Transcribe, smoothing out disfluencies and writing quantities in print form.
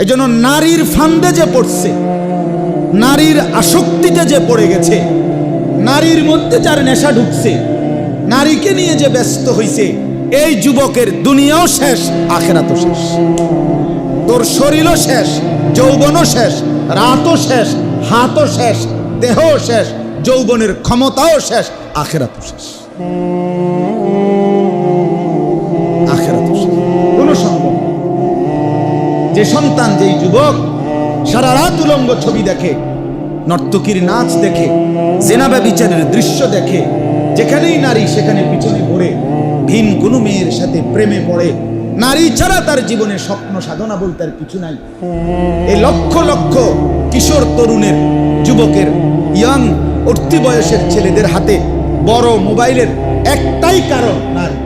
এজন্য নারীর ফান্দে যে পড়ছে, নারীর আসক্তিতে যে পড়ে গেছে, নারীর মধ্যে যার নেশা ঢুকছে, নারীকে নিয়ে যে ব্যস্ত হইছে, এই যুবকের দুনিয়াও শেষ, আখিরাতও শেষ। তোর শরীরও শেষ, যৌবনও শেষ, রাতও শেষ, হাতও শেষ, দেহও শেষ, যৌবনের ক্ষমতাও শেষ, আখিরাতও শেষ। আখিরাতও শেষ। কোনো সম্ভব না। যে সন্তান, যেই যুবক সারা রাত উলঙ্গ ছবি দেখে, নর্তকীর নাচ দেখে, জেনা ব্যভিচারের দৃশ্য দেখে, যেখানেই নারী সেখানে পিছনে ঘুরে ভিন কোনো মেয়ের সাথে প্রেমে পড়ে, নারী ছাড়া তার জীবনে স্বপ্ন সাধনা বলতে আর কিছু নাই। এই লক্ষ লক্ষ কিশোর তরুণের, যুবকের, ইয়াং উঠতি বয়সের ছেলেদের হাতে বড় মোবাইলের একটাই কারণ নারী।